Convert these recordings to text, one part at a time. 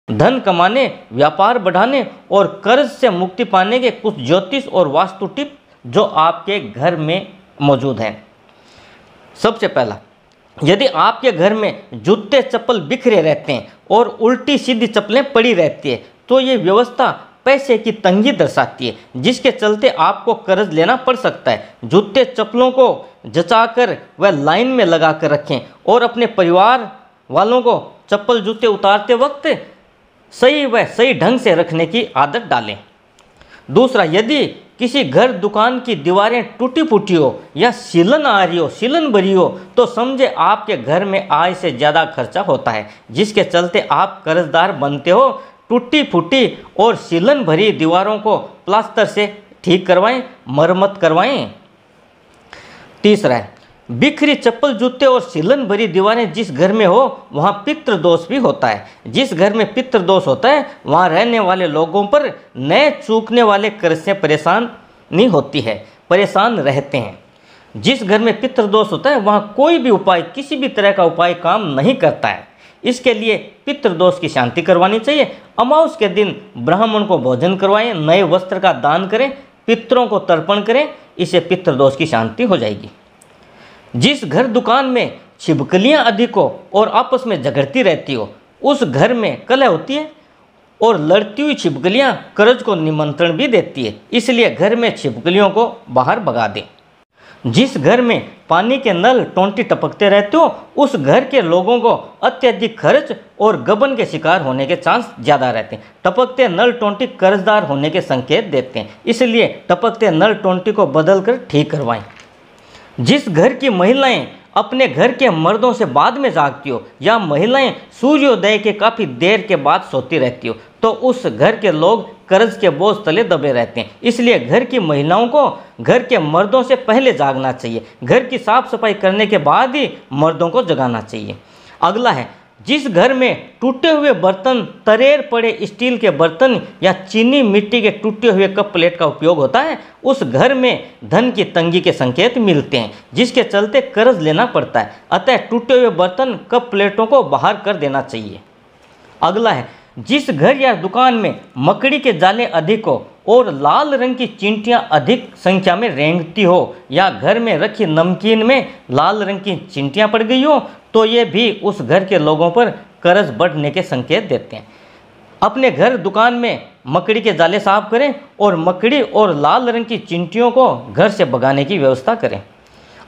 धन कमाने, व्यापार बढ़ाने और कर्ज से मुक्ति पाने के कुछ ज्योतिष और वास्तु टिप जो आपके घर में मौजूद हैं। सबसे पहला, यदि आपके घर में जूते चप्पल बिखरे रहते हैं और उल्टी सीधी चप्पलें पड़ी रहती है तो ये व्यवस्था पैसे की तंगी दर्शाती है, जिसके चलते आपको कर्ज लेना पड़ सकता है। जूते चप्पलों को जचाकर व लाइन में लगा कर रखें और अपने परिवार वालों को चप्पल जूते उतारते वक्त सही ढंग से रखने की आदत डालें। दूसरा, यदि किसी घर दुकान की दीवारें टूटी फूटी हो या सीलन आ रही हो, सीलन भरी हो, तो समझे आपके घर में आय से ज़्यादा खर्चा होता है, जिसके चलते आप कर्जदार बनते हो। टूटी फूटी और सीलन भरी दीवारों को प्लास्टर से ठीक करवाएं, मरम्मत करवाएं। तीसरा है, बिखरी चप्पल जूते और सीलन भरी दीवारें जिस घर में हो वहाँ पितृ दोष भी होता है। जिस घर में पितृ दोष होता है वहाँ रहने वाले लोगों पर नए चूकने वाले कर्ज से परेशानी होती है, परेशान रहते हैं। जिस घर में पितृ दोष होता है वहाँ कोई भी उपाय, किसी भी तरह का उपाय काम नहीं करता है। इसके लिए पितृ दोष की शांति करवानी चाहिए। अमावस के दिन ब्राह्मण को भोजन करवाएं, नए वस्त्र का दान करें, पितरों को तर्पण करें, इससे पितृ दोष की शांति हो जाएगी। जिस घर दुकान में छिपकलियां अधिक हो और आपस में झगड़ती रहती हो, उस घर में कलह होती है और लड़ती हुई छिपकलियां कर्ज को निमंत्रण भी देती है, इसलिए घर में छिपकलियों को बाहर भगा दें। जिस घर में पानी के नल टोंटी टपकते रहते हो उस घर के लोगों को अत्यधिक खर्च और गबन के शिकार होने के चांस ज़्यादा रहते हैं। टपकते नल टोंटी कर्जदार होने के संकेत देते हैं, इसलिए टपकते नल टोंटी को बदल कर ठीक करवाएं। जिस घर की महिलाएं अपने घर के मर्दों से बाद में जागती हो या महिलाएं सूर्योदय के काफ़ी देर के बाद सोती रहती हो तो उस घर के लोग कर्ज के बोझ तले दबे रहते हैं, इसलिए घर की महिलाओं को घर के मर्दों से पहले जागना चाहिए। घर की साफ सफाई करने के बाद ही मर्दों को जगाना चाहिए। अगला है, जिस घर में टूटे हुए बर्तन, तरेर पड़े स्टील के बर्तन या चीनी मिट्टी के टूटे हुए कप प्लेट का उपयोग होता है उस घर में धन की तंगी के संकेत मिलते हैं, जिसके चलते कर्ज लेना पड़ता है। अतः टूटे हुए बर्तन, कप प्लेटों को बाहर कर देना चाहिए। अगला है, जिस घर या दुकान में मकड़ी के जाले अधिक हो और लाल रंग की चींटियां अधिक संख्या में रेंगती हो या घर में रखी नमकीन में लाल रंग की चींटियां पड़ गई हो तो ये भी उस घर के लोगों पर कर्ज बढ़ने के संकेत देते हैं। अपने घर दुकान में मकड़ी के जाले साफ करें और मकड़ी और लाल रंग की चींटियों को घर से भगाने की व्यवस्था करें।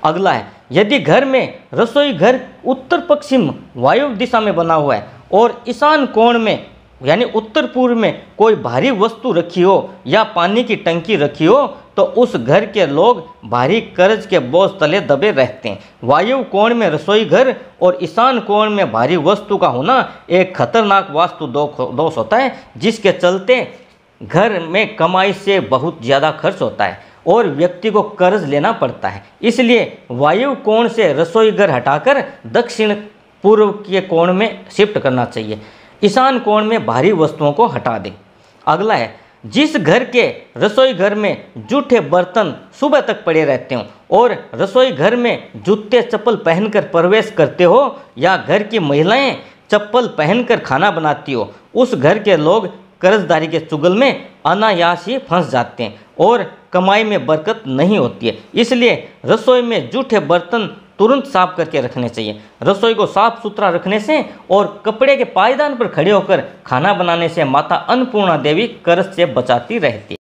अगला है, यदि घर में रसोई घर उत्तर पश्चिम वायु दिशा में बना हुआ है और ईशान कोण में यानी उत्तर पूर्व में कोई भारी वस्तु रखी हो या पानी की टंकी रखी हो तो उस घर के लोग भारी कर्ज के बोझ तले दबे रहते हैं। वायु कोण में रसोई घर और ईशान कोण में भारी वस्तु का होना एक खतरनाक वास्तु दोष होता है, जिसके चलते घर में कमाई से बहुत ज़्यादा खर्च होता है और व्यक्ति को कर्ज लेना पड़ता है। इसलिए वायु कोण से रसोई घर हटाकर दक्षिण पूर्व के कोण में शिफ्ट करना चाहिए। ईशान कोण में भारी वस्तुओं को हटा दें। अगला है, जिस घर के रसोई घर में जूठे बर्तन सुबह तक पड़े रहते हो और रसोई घर में जूते चप्पल पहनकर प्रवेश करते हो या घर की महिलाएं चप्पल पहनकर खाना बनाती हो, उस घर के लोग कर्जदारी के चुगल में अनायास ही फंस जाते हैं और कमाई में बरकत नहीं होती है। इसलिए रसोई में जूठे बर्तन तुरंत साफ करके रखने चाहिए। रसोई को साफ सुथरा रखने से और कपड़े के पायदान पर खड़े होकर खाना बनाने से माता अन्नपूर्णा देवी कर्ज से बचाती रहती है।